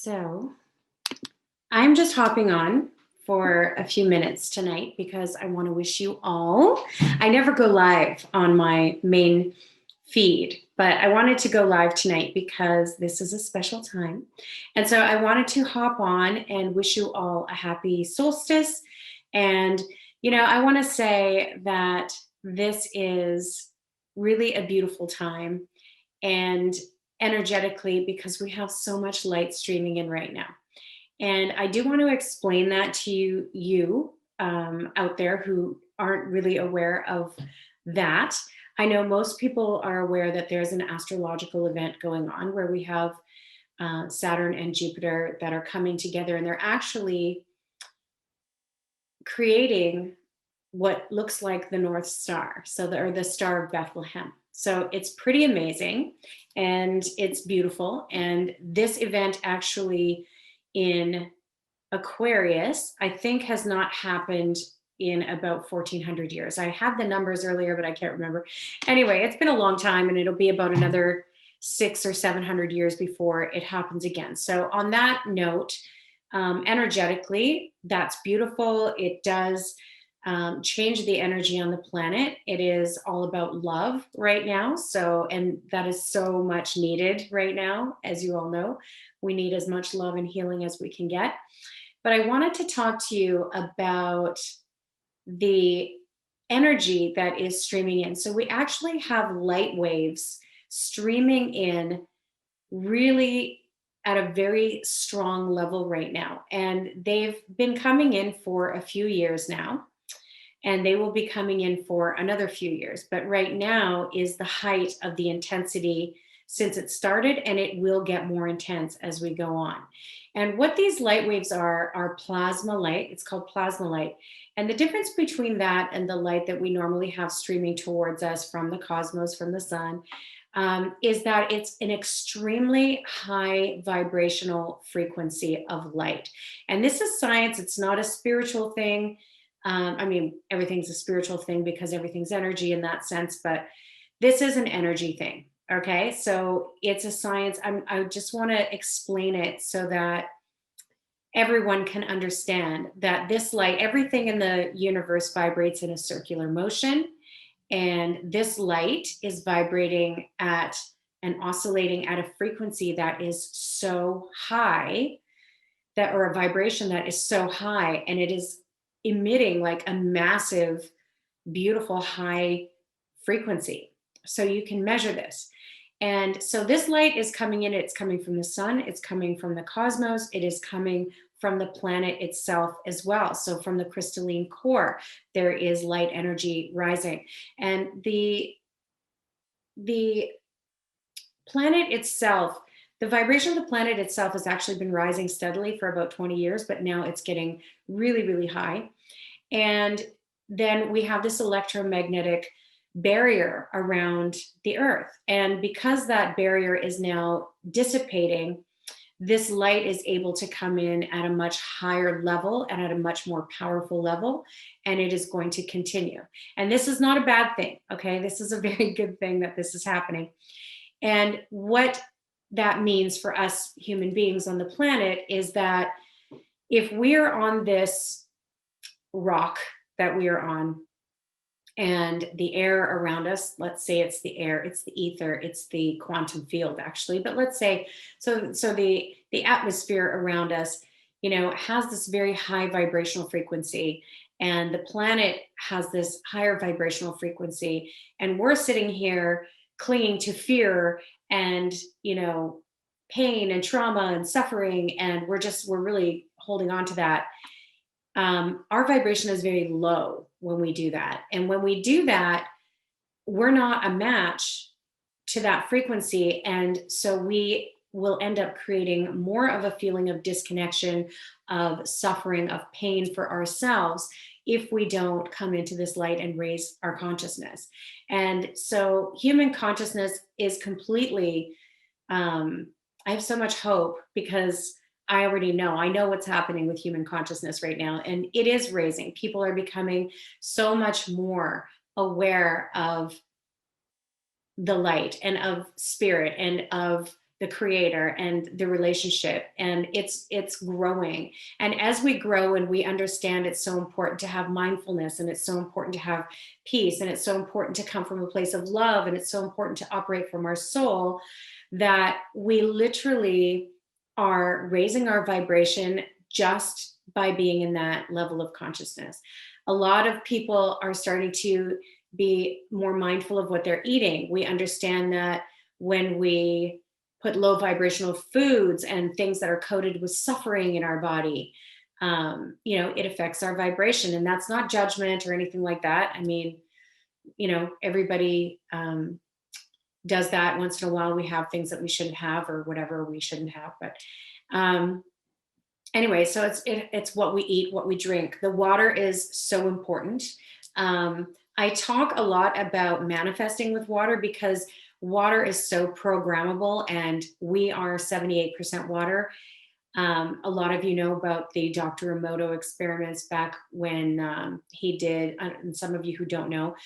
So I'm just hopping on for a few minutes tonight because I want to wish you all. I never go live on my main feed, but I wanted to go live tonight because this is a special time. And so I wanted to hop on and wish you all a happy solstice. And, I want to say that this is really a beautiful time and energetically because we have so much light streaming in right now. And I do want to explain that to you out there who aren't really aware of that. I know most people are aware that there's an astrological event going on where we have Saturn and Jupiter that are coming together, and they're actually creating what looks like the North Star, or the Star of Bethlehem. So it's pretty amazing and it's beautiful. And this event actually in Aquarius, I think, has not happened in about 1400 years. I had the numbers earlier, but I can't remember. Anyway, it's been a long time and it'll be about another 600 or 700 years before it happens again. So, on that note, energetically, that's beautiful. It does change the energy on the planet. It is all about love right now. So, and that is so much needed right now. As you all know, we need as much love and healing as we can get. But I wanted to talk to you about the energy that is streaming in. So we actually have light waves streaming in really at a very strong level right now. And they've been coming in for a few years now, and they will be coming in for another few years. But right now is the height of the intensity since it started, and it will get more intense as we go on. And what these light waves are plasma light. It's called plasma light. And the difference between that and the light that we normally have streaming towards us from the cosmos, from the sun, is that it's an extremely high vibrational frequency of light. And this is science, it's not a spiritual thing. I mean, everything's a spiritual thing because everything's energy in that sense, but this is an energy thing. Okay, so it's a science. I just want to explain it so that everyone can understand that this light, everything in the universe vibrates in a circular motion. And this light is vibrating at and oscillating at a frequency that is so high, or a vibration that is so high, and it is emitting like a massive, beautiful high frequency. So you can measure this. And so this light is coming in, it's coming from the sun, it's coming from the cosmos, it is coming from the planet itself as well. So from the crystalline core, there is light energy rising. And the planet itself, the vibration of the planet itself has actually been rising steadily for about 20 years, but now it's getting really, really high. And then we have this electromagnetic barrier around the earth. And because that barrier is now dissipating, this light is able to come in at a much higher level and at a much more powerful level, and it is going to continue. And this is not a bad thing, okay? This is a very good thing that this is happening. And what that means for us human beings on the planet is that if we're on this rock that we are on, and the air around us, let's say it's the air, it's the ether, it's the quantum field actually, but let's say, so the atmosphere around us, has this very high vibrational frequency, and the planet has this higher vibrational frequency, and we're sitting here clinging to fear and, pain and trauma and suffering, and we're really holding on to that. Our vibration is very low when we do that. And when we do that, we're not a match to that frequency. And so we will end up creating more of a feeling of disconnection, of suffering, of pain for ourselves if we don't come into this light and raise our consciousness. And so human consciousness is completely, I have so much hope because I already know. I know what's happening with human consciousness right now, and it is raising. People are becoming so much more aware of the light and of spirit and of the creator and the relationship, and it's growing. And as we grow and we understand it's so important to have mindfulness, and it's so important to have peace, and it's so important to come from a place of love, and it's so important to operate from our soul, that we literally are raising our vibration just by being in that level of consciousness. A lot of people are starting to be more mindful of what they're eating. We understand that when we put low vibrational foods and things that are coated with suffering in our body, it affects our vibration. And that's not judgment or anything like that. I mean, everybody does that once in a while. We have things that we shouldn't have, or whatever we shouldn't have. But anyway, so it's what we eat, what we drink. The water is so important. I talk a lot about manifesting with water, because water is so programmable, and we are 78% water. A lot of you know about the Dr. Emoto experiments back when he did, and some of you who don't know,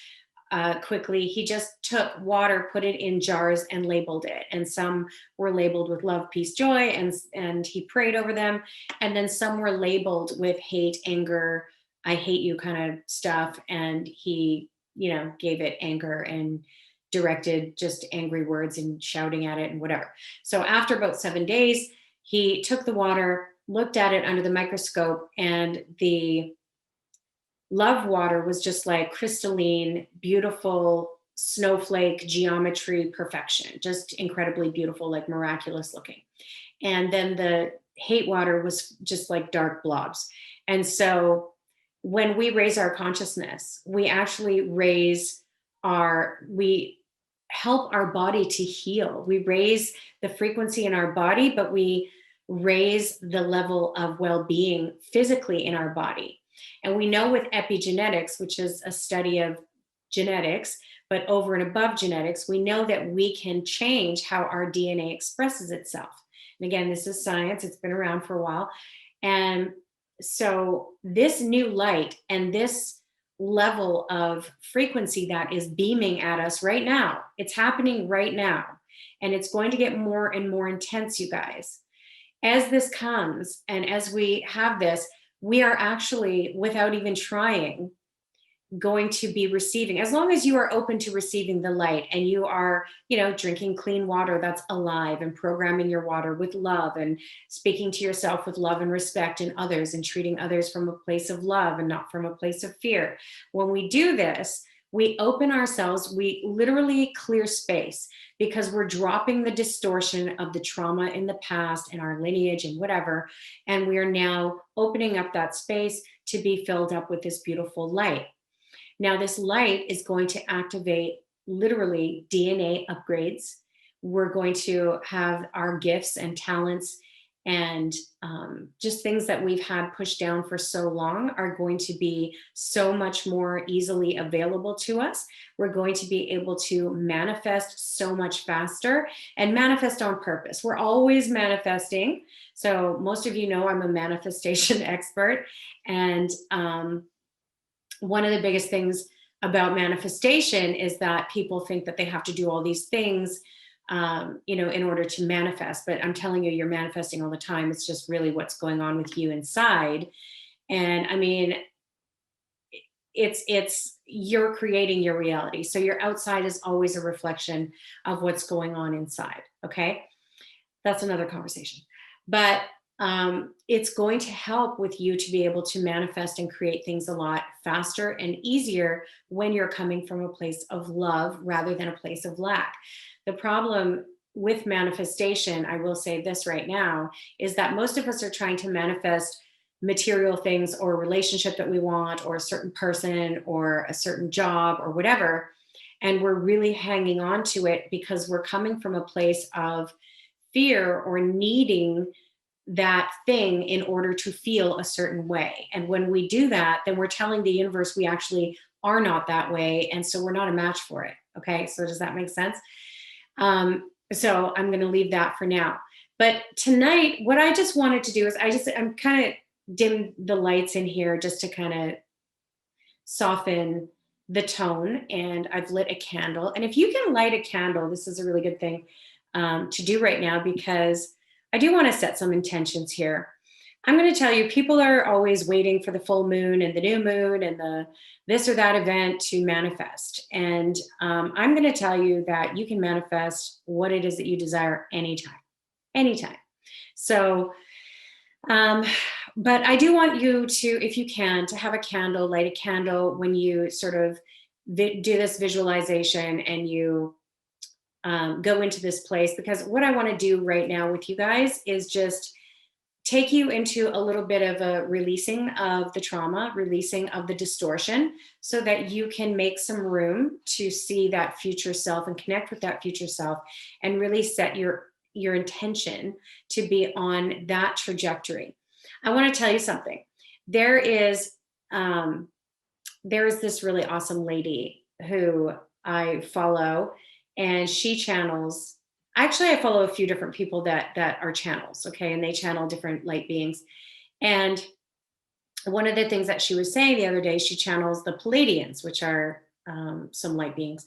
quickly, he just took water, put it in jars, and labeled it. And some were labeled with love, peace, joy, and he prayed over them. And then some were labeled with hate, anger, I hate you kind of stuff. And he, gave it anger and directed just angry words and shouting at it and whatever. So after about 7 days, he took the water, looked at it under the microscope, and the love water was just like crystalline, beautiful snowflake geometry perfection, just incredibly beautiful, like miraculous looking. And then the hate water was just like dark blobs. And so when we raise our consciousness, we actually we help our body to heal. We raise the frequency in our body, but we raise the level of well-being physically in our body. And we know with epigenetics, which is a study of genetics, but over and above genetics, we know that we can change how our DNA expresses itself. And again, this is science. It's been around for a while. And so this new light and this level of frequency that is beaming at us right now, it's happening right now. And it's going to get more and more intense, you guys. As this comes and as we have this, we are actually, without even trying, going to be receiving, as long as you are open to receiving the light, and you are, drinking clean water that's alive, and programming your water with love, and speaking to yourself with love and respect, and others, and treating others from a place of love and not from a place of fear. When we do this, we open ourselves, we literally clear space, because we're dropping the distortion of the trauma in the past and our lineage and whatever. And we are now opening up that space to be filled up with this beautiful light. Now, this light is going to activate literally DNA upgrades. We're going to have our gifts and talents and just things that we've had pushed down for so long are going to be so much more easily available to us. We're going to be able to manifest so much faster, and manifest on purpose. We're always manifesting. So most of you know I'm a manifestation expert. And one of the biggest things about manifestation is that people think that they have to do all these things in order to manifest. But I'm telling you, you're manifesting all the time. It's just really what's going on with you inside. And I mean, it's you're creating your reality. So your outside is always a reflection of what's going on inside. Okay. That's another conversation. But it's going to help with you to be able to manifest and create things a lot faster and easier when you're coming from a place of love rather than a place of lack. The problem with manifestation, I will say this right now, is that most of us are trying to manifest material things, or a relationship that we want, or a certain person, or a certain job, or whatever. And we're really hanging on to it because we're coming from a place of fear or needing that thing in order to feel a certain way. And when we do that, then we're telling the universe we actually are not that way. And so we're not a match for it. Okay. So does that make sense? So I'm going to leave that for now. But tonight, what I just wanted to do is I'm kind of dim the lights in here just to kind of soften the tone. And I've lit a candle. And if you can light a candle, this is a really good thing. to do right now, because I do want to set some intentions here. I'm going to tell you, people are always waiting for the full moon and the new moon and the this or that event to manifest. And I'm going to tell you that you can manifest what it is that you desire anytime, anytime. So, um, but I do want you to, if you can, to have a candle, light a candle when you sort of do this visualization and you go into this place, because what I want to do right now with you guys is just take you into a little bit of a releasing of the trauma, releasing of the distortion, so that you can make some room to see that future self and connect with that future self, and really set your intention to be on that trajectory. I want to tell you something. There is this really awesome lady who I follow, and she channels. Actually, I follow a few different people that are channels, okay, and they channel different light beings. And one of the things that she was saying the other day, she channels the Palladians, which are some light beings.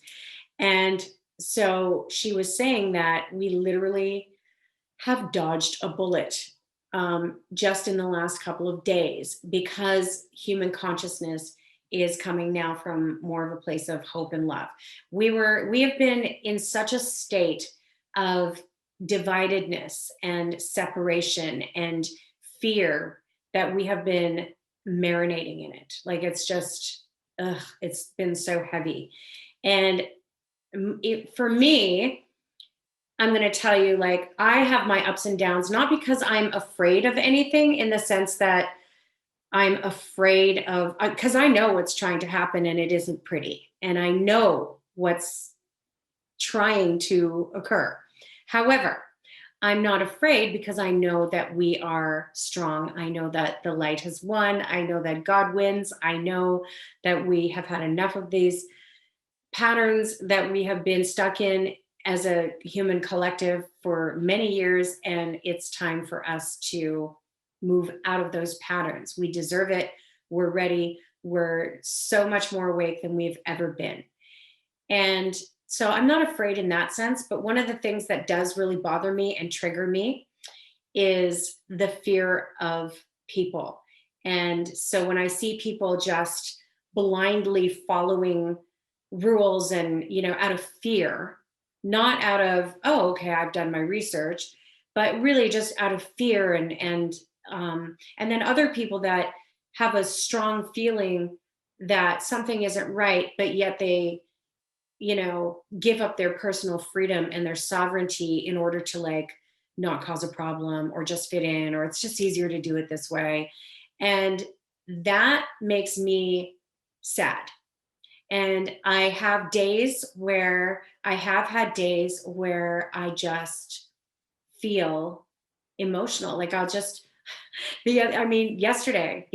And so she was saying that we literally have dodged a bullet just in the last couple of days, because human consciousness is coming now from more of a place of hope and love. We have been in such a state of dividedness and separation and fear that we have been marinating in it. Like, it's just, it's been so heavy. And for me, I'm going to tell you, like, I have my ups and downs, not because I'm afraid of anything in the sense that I'm afraid of, because I know what's trying to happen and it isn't pretty. And I know what's trying to occur. However, I'm not afraid because I know that we are strong. I know that the light has won. I know that God wins. I know that we have had enough of these patterns that we have been stuck in as a human collective for many years. And it's time for us to move out of those patterns. We deserve it. We're ready. We're so much more awake than we've ever been. And so I'm not afraid in that sense. But one of the things that does really bother me and trigger me is the fear of people. And so when I see people just blindly following rules and, out of fear, not out of, oh, okay, I've done my research, but really just out of fear, and then other people that have a strong feeling that something isn't right, but yet they, give up their personal freedom and their sovereignty in order to, like, not cause a problem or just fit in, or it's just easier to do it this way. And that makes me sad. And I have had days where I just feel emotional. Like, I'll just yesterday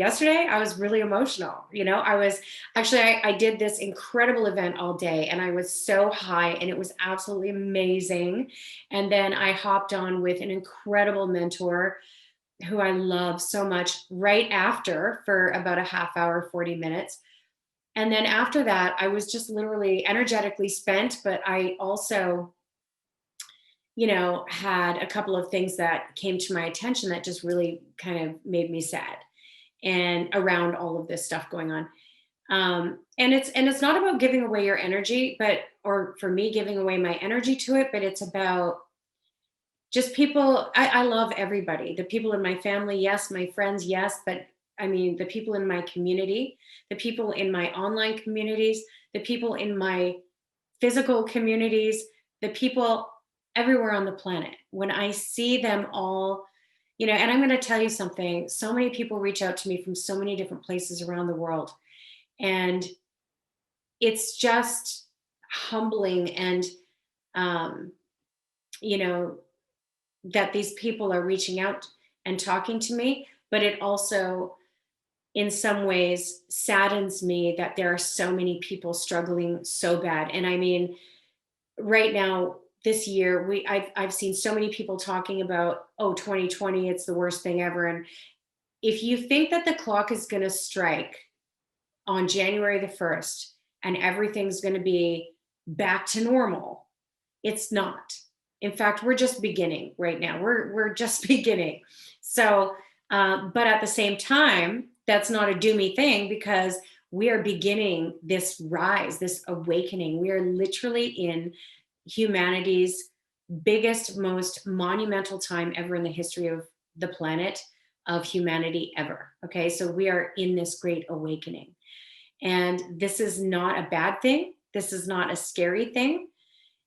I was really emotional. I did this incredible event all day and I was so high and it was absolutely amazing. And then I hopped on with an incredible mentor who I love so much right after, for about a half hour, 40 minutes. And then after that, I was just literally energetically spent, but I also, had a couple of things that came to my attention that just really kind of made me sad, and around all of this stuff going on. And it's not about giving away your energy, or for me, giving away my energy to it, but it's about just people. I love everybody, the people in my family, yes, my friends, yes, but I mean, the people in my community, the people in my online communities, the people in my physical communities, the people everywhere on the planet. When I see them all, and I'm going to tell you something, so many people reach out to me from so many different places around the world. And it's just humbling. And, um, you know, that these people are reaching out and talking to me, but it also, in some ways, saddens me that there are so many people struggling so bad. And I mean, right now, this year, I've seen so many people talking about, oh, 2020, it's the worst thing ever. And if you think that the clock is going to strike on January the 1st and everything's going to be back to normal, it's not. In fact, we're just beginning right now. We're just beginning. So, but at the same time, that's not a doomy thing because we are beginning this rise, this awakening. We are literally in humanity's biggest, most monumental time ever in the history of the planet, of humanity ever. Okay, so we are in this great awakening. And this is not a bad thing. This is not a scary thing.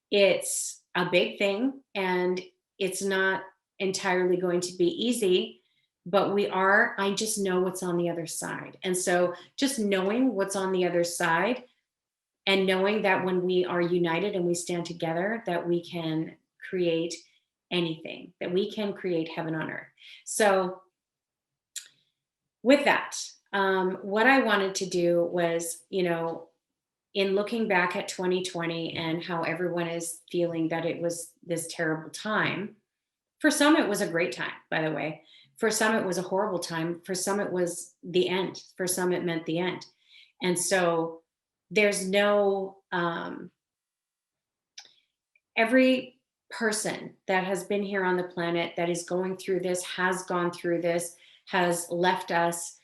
It's a big thing. And it's not entirely going to be easy, but I just know what's on the other side. And so just knowing what's on the other side and knowing that when we are united and we stand together, that we can create anything, that we can create heaven on earth. So with that, what I wanted to do was, in looking back at 2020 and how everyone is feeling that it was this terrible time, for some, it was a great time, by the way. For some, it was a horrible time. For some, it was the end. For some, it meant the end. And so there's no, every person that has been here on the planet that is going through this, has gone through this, has left us,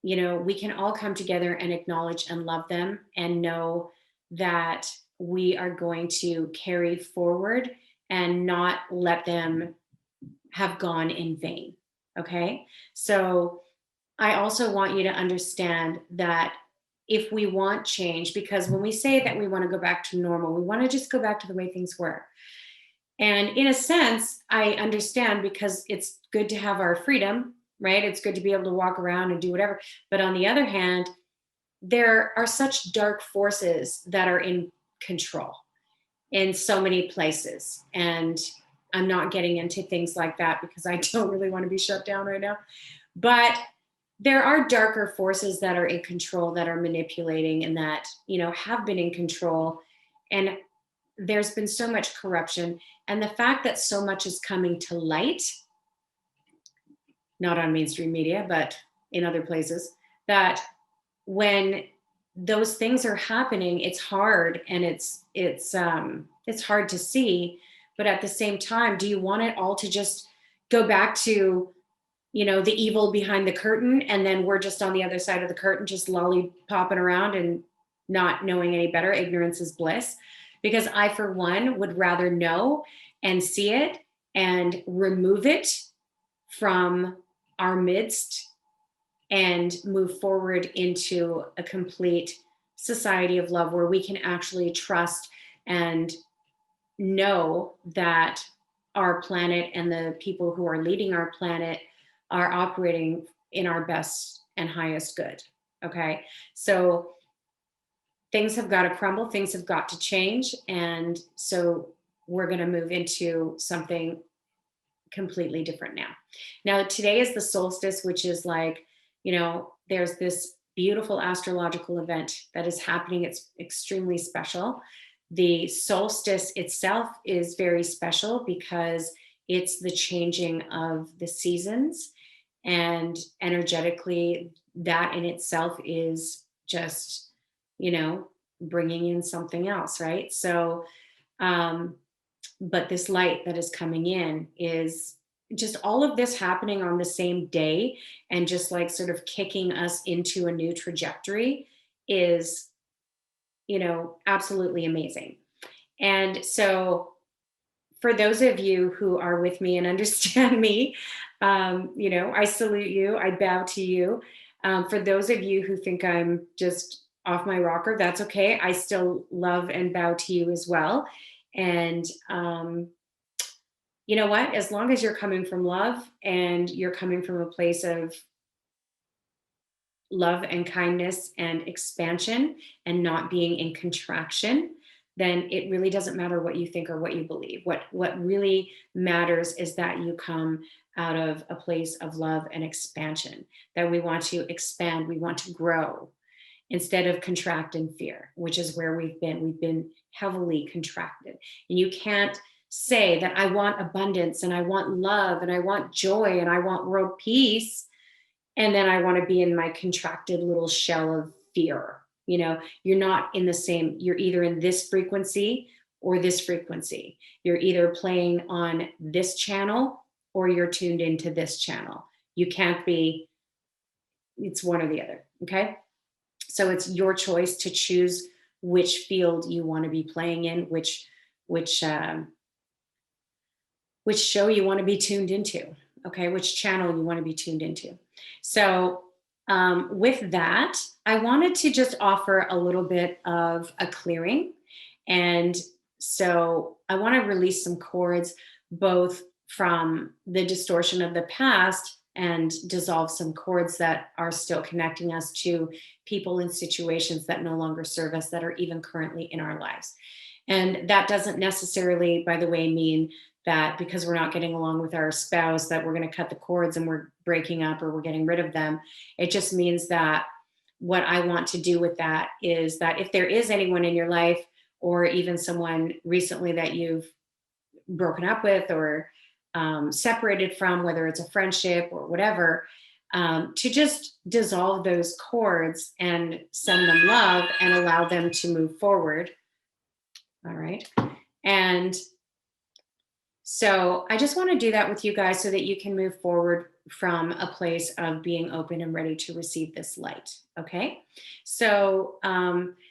we can all come together and acknowledge and love them and know that we are going to carry forward and not let them have gone in vain. Okay. So I also want you to understand that if we want change, because when we say that we want to go back to normal, we want to just go back to the way things were. And in a sense, I understand because it's good to have our freedom, right? It's good to be able to walk around and do whatever. But on the other hand, there are such dark forces that are in control in so many places. And I'm not getting into things like that because I don't really want to be shut down right now. But there are darker forces that are in control, that are manipulating and that, have been in control. And there's been so much corruption. And the fact that so much is coming to light, not on mainstream media, but in other places, that when those things are happening, it's hard and it's hard to see. But at the same time, do you want it all to just go back to, the evil behind the curtain, and then we're just on the other side of the curtain, just lollypopping around and not knowing any better? Ignorance is bliss. Because I, for one, would rather know and see it and remove it from our midst and move forward into a complete society of love where we can actually trust and know that our planet and the people who are leading our planet are operating in our best and highest good. Okay. So things have got to crumble, things have got to change. And so we're going to move into something completely different now. Now, today is the solstice, which is like, there's this beautiful astrological event that is happening. It's extremely special. The solstice itself is very special because it's the changing of the seasons. And energetically, that in itself is just, bringing in something else, right? So, but this light that is coming in is just all of this happening on the same day and just like sort of kicking us into a new trajectory is, absolutely amazing. And so for those of you who are with me and understand me, I salute you, I bow to you. For those of you who think I'm just off my rocker, that's okay. I still love and bow to you as well. And you know what? As long as you're coming from love and you're coming from a place of love and kindness and expansion and not being in contraction, then it really doesn't matter what you think or what you believe. What really matters is that you come out of a place of love and expansion, that we want to expand, we want to grow instead of contract in fear, which is where we've been. We've been heavily contracted. And you can't say that I want abundance and I want love and I want joy and I want world peace, and then I want to be in my contracted little shell of fear. You're not in the same, you're either in this frequency or this frequency. You're either playing on this channel or you're tuned into this channel. You can't be, it's one or the other. Okay. So it's your choice to choose which field you want to be playing in, which which show you want to be tuned into, okay, which channel you want to be tuned into. So with that, I wanted to just offer a little bit of a clearing. And so I want to release some chords, both from the distortion of the past and dissolve some chords that are still connecting us to people and situations that no longer serve us, that are even currently in our lives. And that doesn't necessarily, by the way, mean that because we're not getting along with our spouse that we're going to cut the cords and we're breaking up or we're getting rid of them. It just means that what I want to do with that is that if there is anyone in your life, or even someone recently that you've broken up with or separated from, whether it's a friendship or whatever, to just dissolve those cords and send them love and allow them to move forward. All right. And so I just want to do that with you guys so that you can move forward from a place of being open and ready to receive this light. Okay. So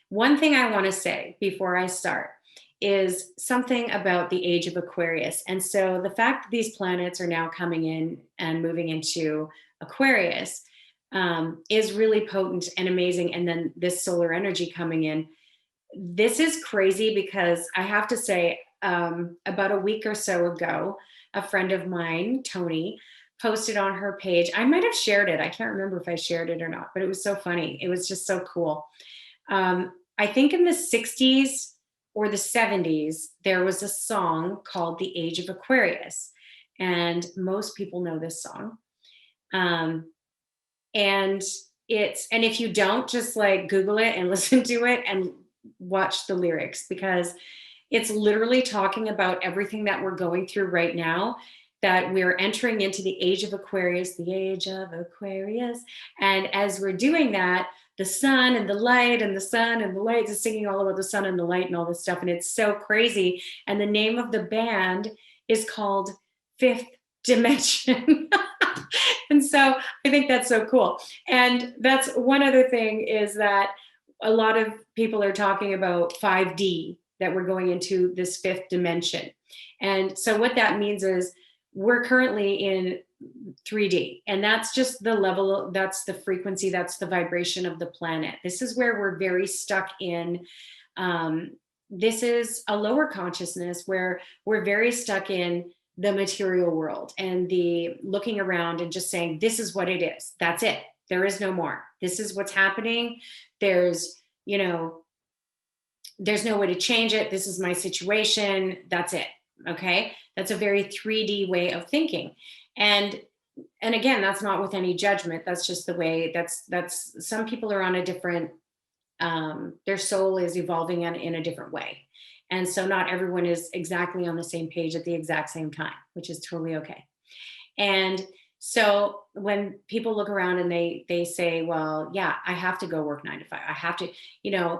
one thing I want to say before I start is something about the age of Aquarius. And so the fact that these planets are now coming in and moving into Aquarius is really potent and amazing. And then this solar energy coming in, this is crazy because I have to say, about a week or so ago, a friend of mine, Tony, posted on her page. I might have shared it. I can't remember if I shared it or not, but it was so funny. It was just so cool. I think in the 60s or the 70s, there was a song called The Age of Aquarius. And most people know this song. And if you don't, just like Google it and listen to it and watch the lyrics, because it's literally talking about everything that we're going through right now, that we're entering into the age of Aquarius, the age of Aquarius. And as we're doing that, the sun and the light and the sun and the light is singing all about the sun and the light and all this stuff. And it's so crazy. And the name of the band is called Fifth Dimension. And so I think that's so cool. And that's one other thing, is that a lot of people are talking about 5D, that we're going into this fifth dimension. And so what that means is we're currently in 3D, and that's just the level, that's the frequency, that's the vibration of the planet. This is where we're very stuck in. This is a lower consciousness where we're very stuck in the material world and the looking around and just saying, this is what it is. That's it. There is no more. This is what's happening. There's no way to change it. This is my situation. That's it. Okay. That's a very 3D way of thinking. And again, that's not with any judgment. That's just the way that's some people are on a different, their soul is evolving in a different way. And so not everyone is exactly on the same page at the exact same time, which is totally okay. And so when people look around and they say, well, yeah, I have to go work 9 to 5. I have to,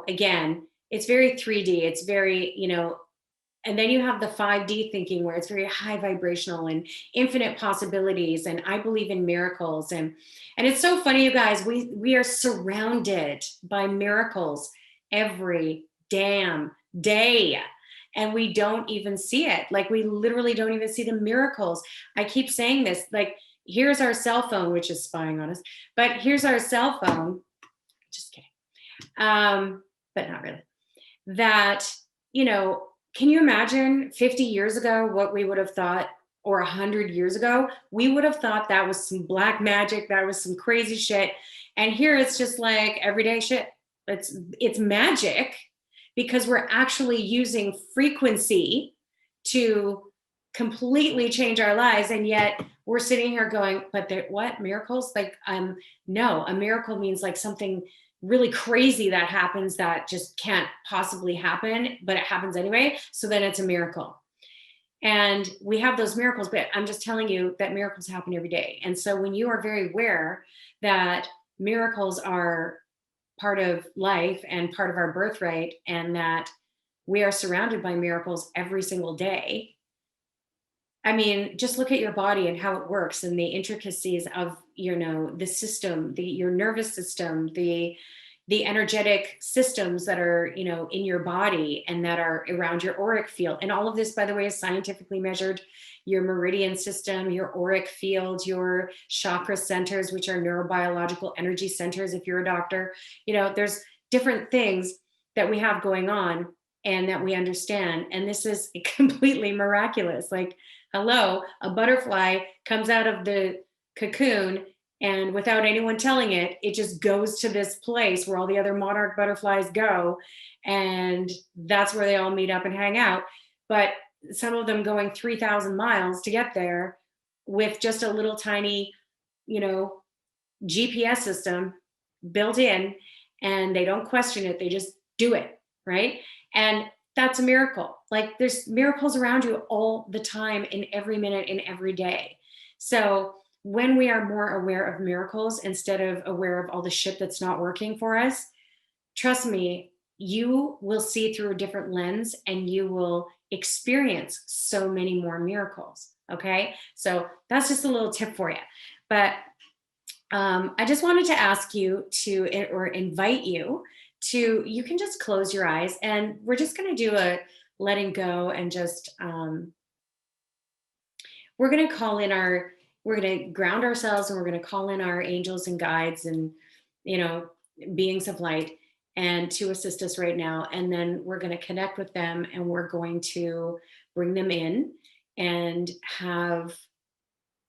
again, it's very 3D. It's very, and then you have the 5D thinking where it's very high vibrational and infinite possibilities. And I believe in miracles. And it's so funny, you guys, we are surrounded by miracles every damn day. And we don't even see it. Like, we literally don't even see the miracles. I keep saying this, like, here's our cell phone, which is spying on us, but here's our cell phone. Just kidding. But not really. That, can you imagine 50 years ago what we would have thought, or 100 years ago? We would have thought that was some black magic, that was some crazy shit. And here it's just like everyday shit. It's magic, because we're actually using frequency to completely change our lives. And yet we're sitting here going, but what, miracles? Like, no, a miracle means like something really crazy that happens that just can't possibly happen, but it happens anyway. So then it's a miracle. And we have those miracles, but I'm just telling you that miracles happen every day. And so when you are very aware that miracles are part of life and part of our birthright, and that we are surrounded by miracles every single day. I mean, just look at your body and how it works and the intricacies of, the system, your nervous system, the energetic systems that are, in your body and that are around your auric field. And all of this, by the way, is scientifically measured. Your meridian system, your auric field, your chakra centers, which are neurobiological energy centers. If you're a doctor, there's different things that we have going on and that we understand. And this is completely miraculous. Like, hello, a butterfly comes out of the cocoon, and without anyone telling it, it just goes to this place where all the other monarch butterflies go. And that's where they all meet up and hang out. But some of them going 3,000 miles to get there with just a little tiny, you know, GPS system built in, and they don't question it. They just do it. Right. And that's a miracle. Like, there's miracles around you all the time, in every minute, in every day. So when we are more aware of miracles instead of aware of all the shit that's not working for us, trust me, you will see through a different lens and you will experience so many more miracles. Okay. So that's just a little tip for you. But I just wanted to ask you to, or invite you to, you can just close your eyes and we're just going to do a letting go and just, we're going to call in our, we're going to ground ourselves and we're going to call in our angels and guides and, you know, beings of light, and to assist us right now. And then we're going to connect with them and we're going to bring them in and have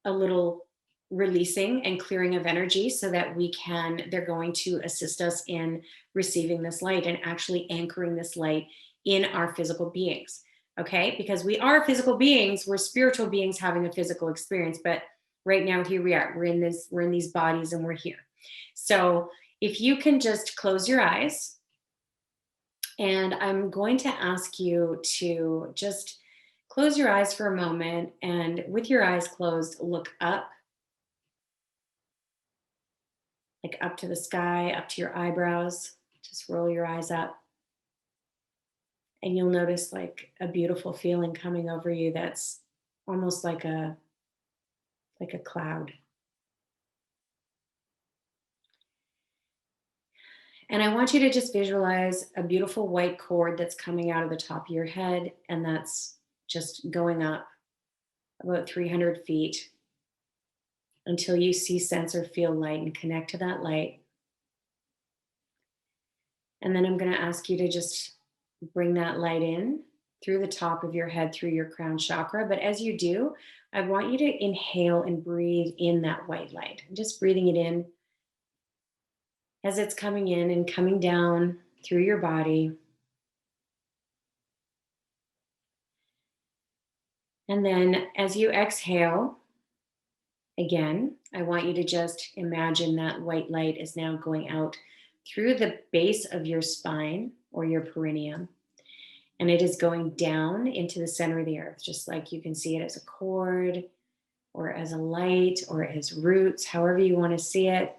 a little releasing and clearing of energy so that we can, they're going to assist us in receiving this light and actually anchoring this light in our physical beings. Okay, because we are physical beings, we're spiritual beings having a physical experience, but right now here we are, we're in these bodies and we're here. So if you can just close your eyes, and I'm going to ask you to just close your eyes for a moment, and with your eyes closed, look up, like up to the sky, up to your eyebrows. Just roll your eyes up. And you'll notice like a beautiful feeling coming over you that's almost like a cloud. And I want you to just visualize a beautiful white cord that's coming out of the top of your head, and that's just going up about 300 feet until you see, sense, or feel light and connect to that light. And then I'm going to ask you to just bring that light in through the top of your head, through your crown chakra. But as you do, I want you to inhale and breathe in that white light. I'm just breathing it in as it's coming in and coming down through your body. And then as you exhale, again, I want you to just imagine that white light is now going out through the base of your spine or your perineum. And it is going down into the center of the earth, just like you can see it as a cord or as a light or as roots, however you want to see it.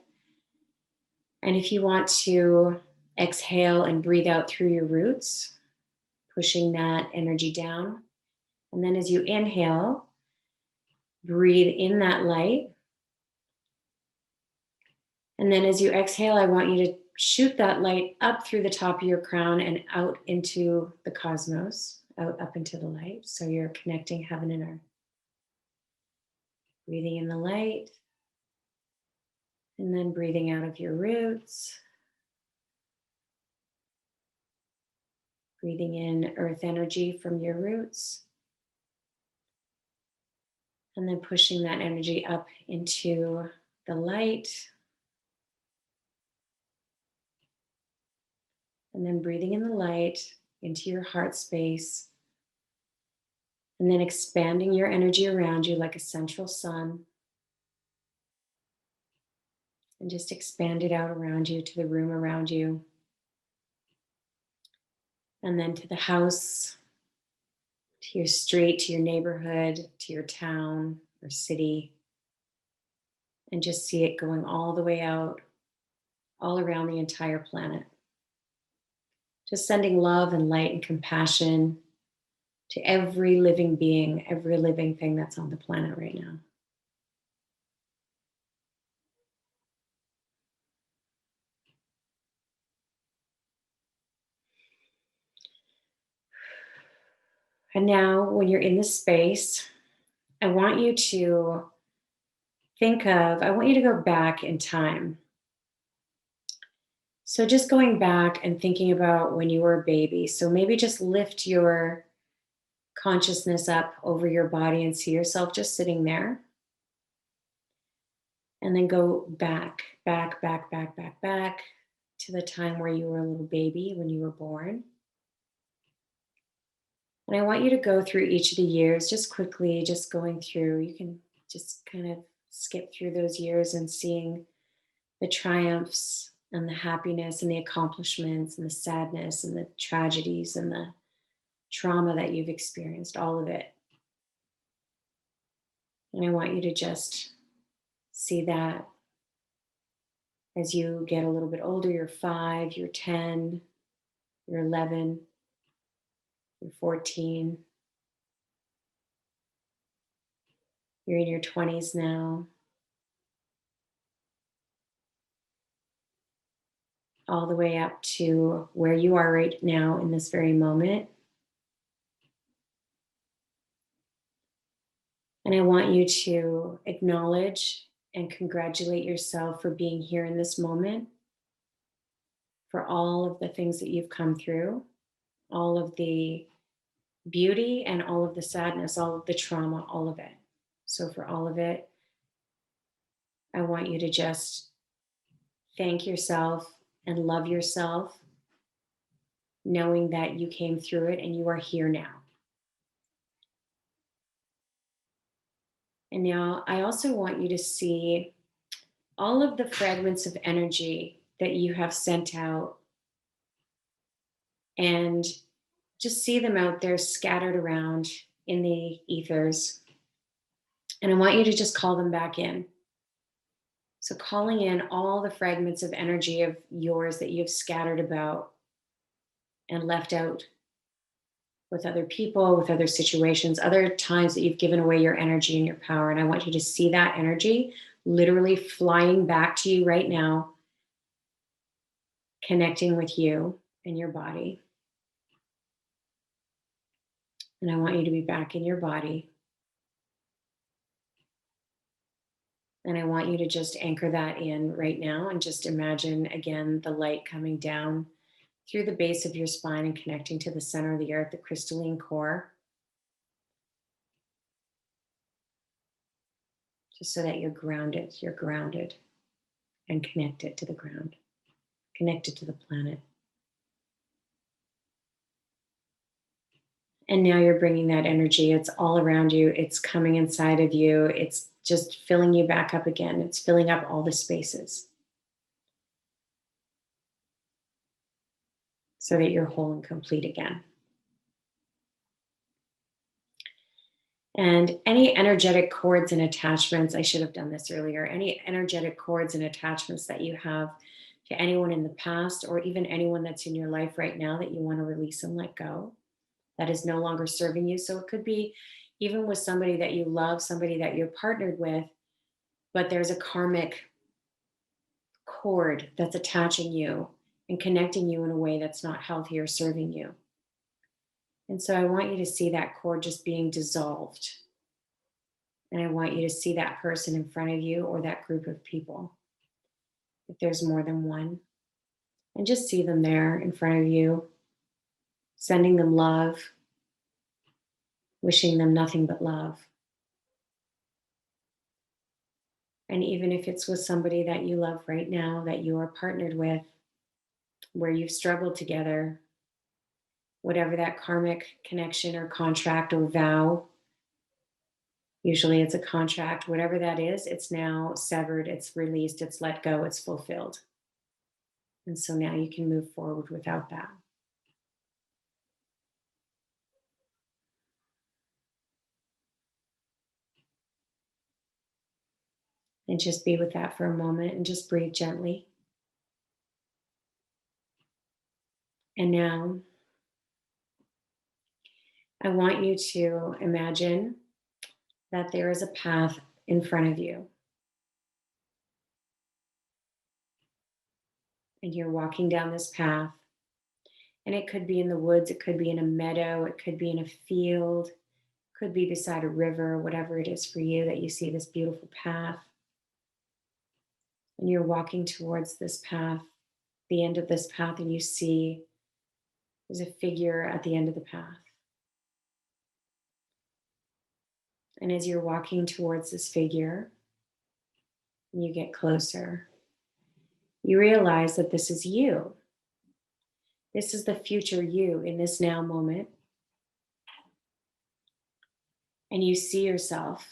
And if you want to exhale and breathe out through your roots, pushing that energy down. And then as you inhale, breathe in that light. And then as you exhale, I want you to shoot that light up through the top of your crown and out into the cosmos, out up into the light. So you're connecting heaven and earth. Breathing in the light, and then breathing out of your roots. Breathing in earth energy from your roots. And then pushing that energy up into the light. And then breathing in the light into your heart space. And then expanding your energy around you like a central sun. And just expand it out around you to the room around you. And then to the house, to your street, to your neighborhood, to your town or city. And just see it going all the way out, all around the entire planet. Just sending love and light and compassion to every living being, every living thing that's on the planet right now. And now, when you're in this space, I want you to I want you to go back in time. So, just going back and thinking about when you were a baby. So, maybe just lift your consciousness up over your body and see yourself just sitting there. And then go back to the time where you were a little baby, when you were born. And I want you to go through each of the years just quickly, just going through. You can just kind of skip through those years and seeing the triumphs and the happiness and the accomplishments and the sadness and the tragedies and the trauma that you've experienced, all of it. And I want you to just see that as you get a little bit older. You're 5, you're 10, you're 11, you're 14, you're in your 20s now, all the way up to where you are right now in this very moment. And I want you to acknowledge and congratulate yourself for being here in this moment, for all of the things that you've come through, all of the beauty and all of the sadness, all of the trauma, all of it. So, for all of it, I want you to just thank yourself and love yourself, knowing that you came through it and you are here now. And now I also want you to see all of the fragments of energy that you have sent out and just see them out there scattered around in the ethers. And I want you to just call them back in. So, calling in all the fragments of energy of yours that you've scattered about and left out with other people, with other situations, other times that you've given away your energy and your power. And I want you to see that energy literally flying back to you right now, connecting with you and your body. And I want you to be back in your body. And I want you to just anchor that in right now and just imagine again the light coming down through the base of your spine and connecting to the center of the earth, the crystalline core, just so that you're grounded and connected to the ground, connected to the planet. And now you're bringing that energy, it's all around you, it's coming inside of you, it's just filling you back up again, it's filling up all the spaces so that you're whole and complete again. And any energetic cords and attachments, I should have done this earlier, any energetic cords and attachments that you have to anyone in the past or even anyone that's in your life right now that you want to release and let go, that is no longer serving you. So it could be even with somebody that you love, somebody that you're partnered with, but there's a karmic cord that's attaching you and connecting you in a way that's not healthy or serving you. And so I want you to see that cord just being dissolved. And I want you to see that person in front of you or that group of people, if there's more than one, and just see them there in front of you, sending them love, wishing them nothing but love. And even if it's with somebody that you love right now, that you are partnered with, where you've struggled together, whatever that karmic connection or contract or vow, usually it's a contract, whatever that is, it's now severed, it's released, it's let go, it's fulfilled. And so now you can move forward without that. And just be with that for a moment and just breathe gently. And now I want you to imagine that there is a path in front of you, and you're walking down this path. And it could be in the woods, it could be in a meadow, it could be in a field, could be beside a river, whatever it is for you that you see this beautiful path. And you're walking towards this path, the end of this path, and you see there's a figure at the end of the path. And as you're walking towards this figure, and you get closer, you realize that this is you. This is the future you in this now moment. And you see yourself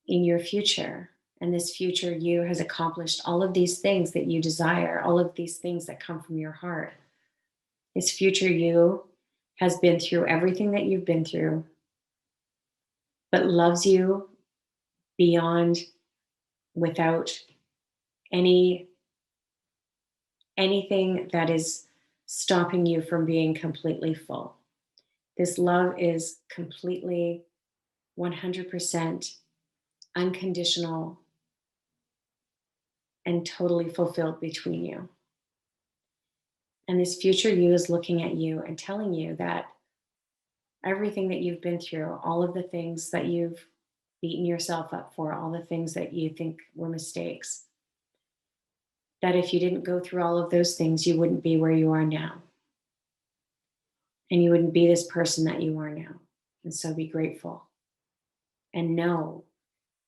in your future. And this future you has accomplished all of these things that you desire, all of these things that come from your heart. This future you has been through everything that you've been through, but loves you beyond, without anything that is stopping you from being completely full. This love is completely 100% unconditional and totally fulfilled between you. And this future you is looking at you and telling you that everything that you've been through, all of the things that you've beaten yourself up for, all the things that you think were mistakes, that if you didn't go through all of those things, you wouldn't be where you are now. And you wouldn't be this person that you are now. And so be grateful and know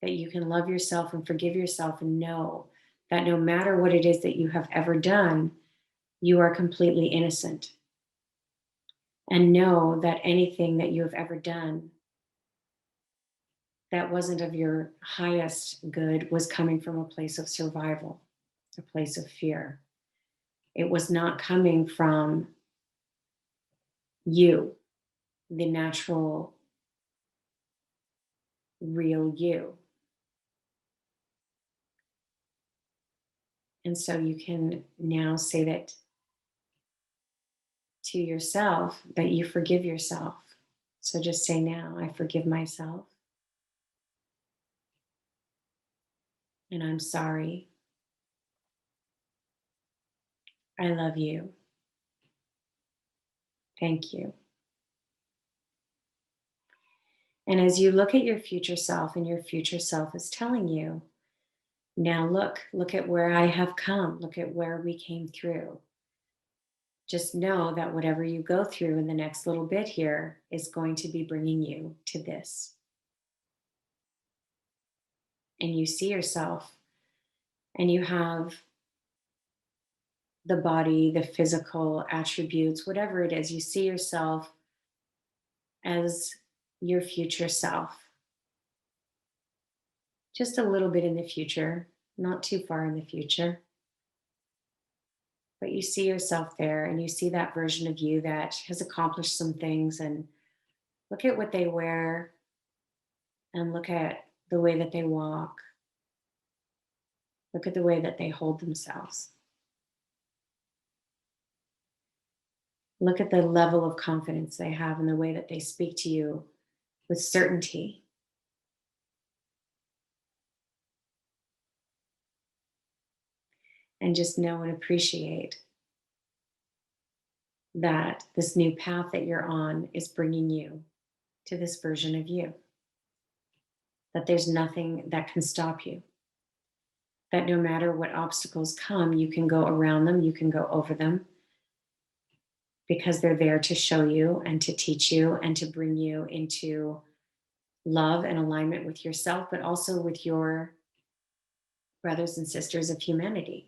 that you can love yourself and forgive yourself, and know that no matter what it is that you have ever done, you are completely innocent. And know that anything that you have ever done that wasn't of your highest good was coming from a place of survival, a place of fear. It was not coming from you, the natural, real you. And so you can now say that to yourself, that you forgive yourself. So just say now, I forgive myself. And I'm sorry. I love you. Thank you. And as you look at your future self, and your future self is telling you, now look at where I have come. Look at where we came through. Just know that whatever you go through in the next little bit here is going to be bringing you to this. And you see yourself, and you have the body, the physical attributes, whatever it is, you see yourself as your future self. Just a little bit in the future, not too far in the future. But you see yourself there, and you see that version of you that has accomplished some things, and look at what they wear, and look at the way that they walk. Look at the way that they hold themselves. Look at the level of confidence they have in the way that they speak to you with certainty. And just know and appreciate that this new path that you're on is bringing you to this version of you. That there's nothing that can stop you. That no matter what obstacles come, you can go around them, you can go over them, because they're there to show you and to teach you and to bring you into love and alignment with yourself, but also with your brothers and sisters of humanity.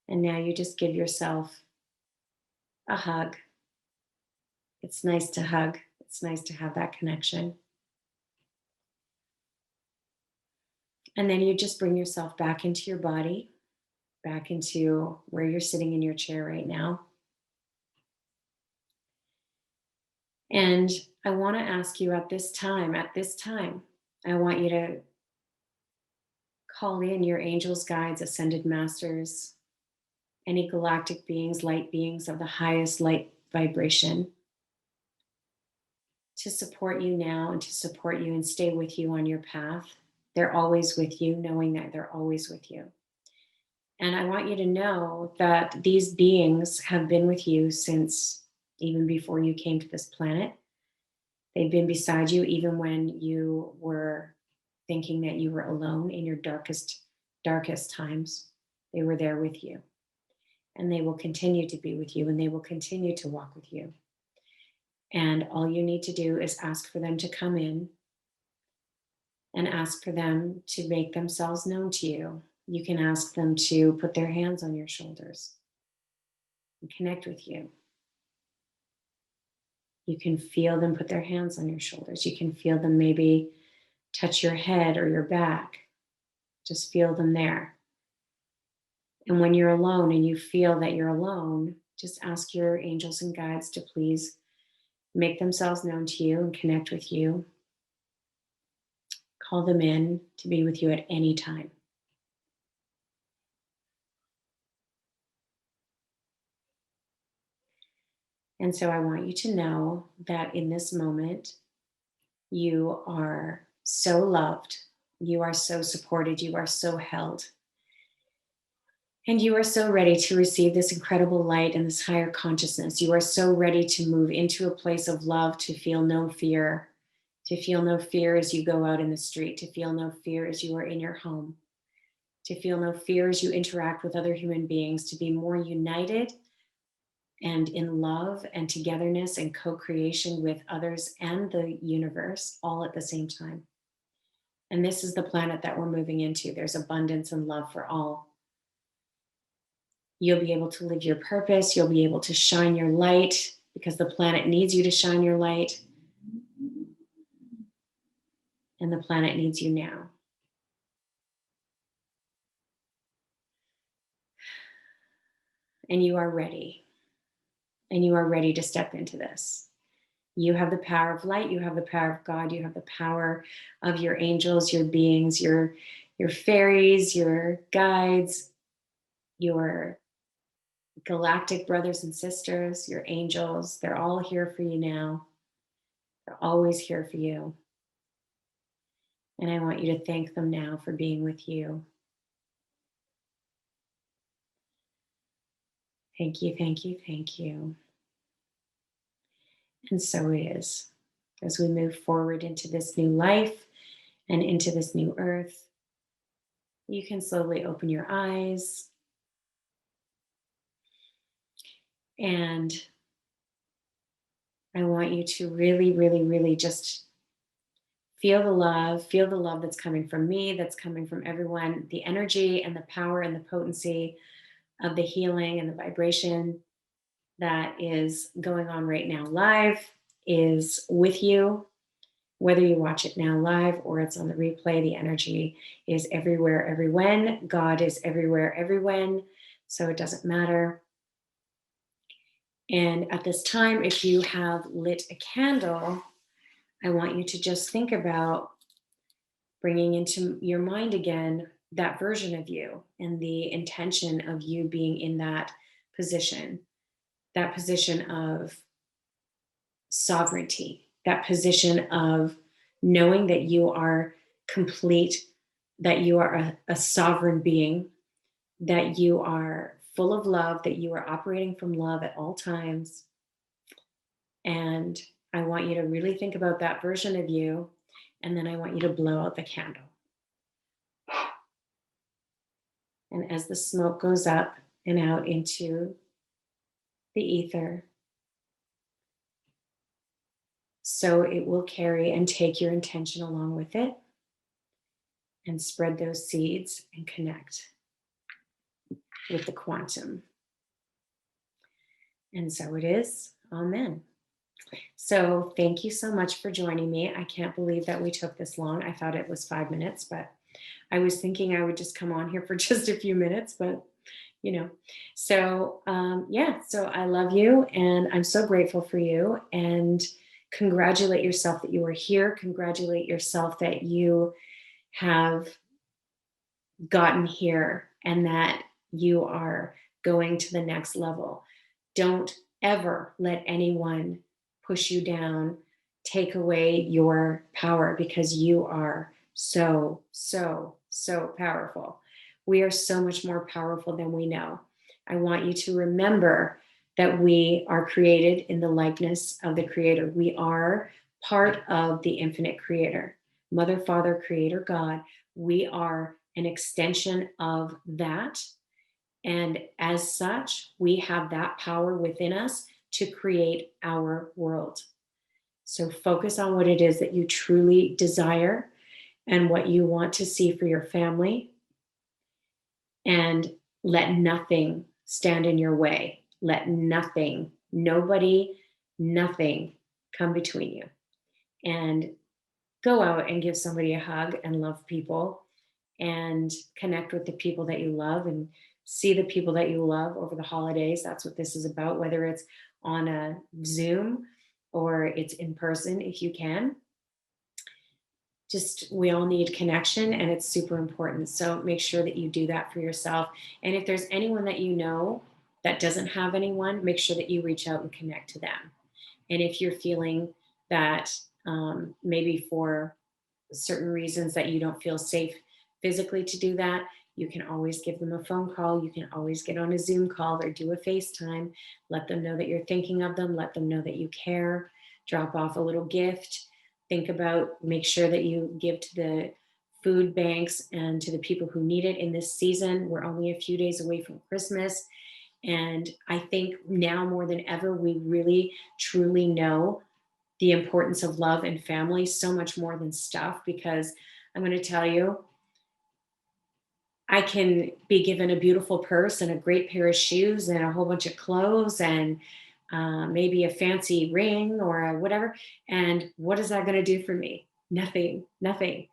And now you just give yourself a hug. It's nice to hug. It's nice to have that connection. And then you just bring yourself back into your body, back into where you're sitting in your chair right now. And I want to ask you at this time, I want you to call in your angels, guides, ascended masters, any galactic beings, light beings of the highest light vibration, to support you now and to support you and stay with you on your path. They're always with you, knowing that they're always with you. And I want you to know that these beings have been with you since even before you came to this planet. They've been beside you even when you were thinking that you were alone in your darkest times. They were there with you. And they will continue to be with you, and they will continue to walk with you. And all you need to do is ask for them to come in and ask for them to make themselves known to you. You can ask them to put their hands on your shoulders and connect with you. You can feel them put their hands on your shoulders. You can feel them maybe touch your head or your back. Just feel them there. And when you're alone and you feel that you're alone, just ask your angels and guides to please make themselves known to you and connect with you. Call them in to be with you at any time. And so I want you to know that in this moment, you are so loved, you are so supported, you are so held. And you are so ready to receive this incredible light and this higher consciousness. You are so ready to move into a place of love, to feel no fear, as you go out in the street, to feel no fear as you are in your home, to feel no fear as you interact with other human beings, to be more united and in love and togetherness and co-creation with others and the universe all at the same time. And this is the planet that we're moving into. There's abundance and love for all. You'll be able to live your purpose. You'll be able to shine your light because the planet needs you to shine your light. And the planet needs you now. And you are ready. And you are ready to step into this. You have the power of light. You have the power of God. You have the power of your angels, your beings, your fairies, your guides, your galactic brothers and sisters, your angels. They're all here for you now. They're always here for you. And I want you to thank them now for being with you. Thank you, thank you, thank you. And so it is. As we move forward into this new life and into this new earth, you can slowly open your eyes. And I want you to really, really, really just feel the love that's coming from me, that's coming from everyone, the energy and the power and the potency of the healing and the vibration that is going on right now live is with you. Whether you watch it now live or it's on the replay, the energy is everywhere, everywhen. God is everywhere, everywhen. So it doesn't matter. And at this time, if you have lit a candle, I want you to just think about bringing into your mind again that version of you and the intention of you being in that position of sovereignty, that position of knowing that you are complete, that you are a sovereign being, that you are full of love, that you are operating from love at all times. And I want you to really think about that version of you. And then I want you to blow out the candle. And as the smoke goes up and out into the ether, so it will carry and take your intention along with it and spread those seeds and connect with the quantum. And so it is. Amen. So thank you so much for joining me. I can't believe that we took this long. I thought it was 5 minutes, but I was thinking I would just come on here for just a few minutes, but so so I love you and I'm so grateful for you. And Congratulate yourself that you are here. Congratulate yourself that you have gotten here and that you are going to the next level. Don't ever let anyone push you down, take away your power, because you are so, so, so powerful. We are so much more powerful than we know. I want you to remember that we are created in the likeness of the Creator. We are part of the infinite Creator, Mother, Father, Creator, God. We are an extension of that. And as such, we have that power within us to create our world. So focus on what it is that you truly desire and what you want to see for your family, and let nothing stand in your way. Let nothing, nobody, nothing come between you. And go out and give somebody a hug and love people and connect with the people that you love and see the people that you love over the holidays. That's what this is about, whether it's on a Zoom or it's in person if you can. Just, we all need connection and it's super important. So make sure that you do that for yourself. And if there's anyone that you know that doesn't have anyone, make sure that you reach out and connect to them. And if you're feeling that maybe for certain reasons that you don't feel safe physically to do that, you can always give them a phone call. You can always get on a Zoom call or do a FaceTime. Let them know that you're thinking of them. Let them know that you care. Drop off a little gift. Think about, make sure that you give to the food banks and to the people who need it in this season. We're only a few days away from Christmas. And I think now more than ever, we really truly know the importance of love and family so much more than stuff, because I'm going to tell you, I can be given a beautiful purse and a great pair of shoes and a whole bunch of clothes and maybe a fancy ring or a whatever. And what is that going to do for me? Nothing, nothing.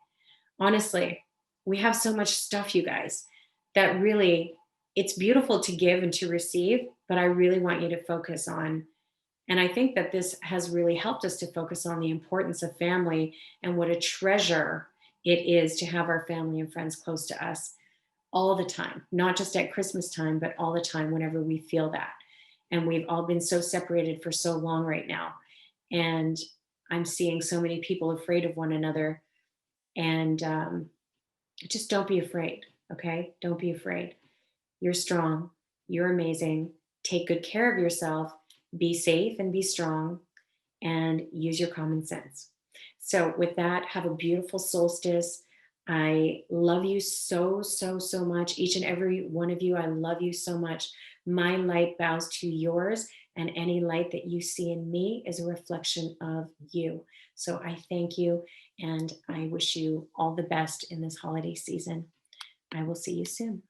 Honestly, we have so much stuff, you guys, that really, it's beautiful to give and to receive, but I really want you to focus on, and I think that this has really helped us to focus on the importance of family and what a treasure it is to have our family and friends close to us all the time, not just at Christmas time, but all the time whenever we feel that. And we've all been so separated for so long right now. And I'm seeing so many people afraid of one another. And just don't be afraid. Okay. Don't be afraid. You're strong. You're amazing. Take good care of yourself. Be safe and be strong, and use your common sense. So, with that, have a beautiful solstice. I love you so, so, so much. Each and every one of you, I love you so much. My light bows to yours, and any light that you see in me is a reflection of you. So, I thank you, and I wish you all the best in this holiday season. I will see you soon.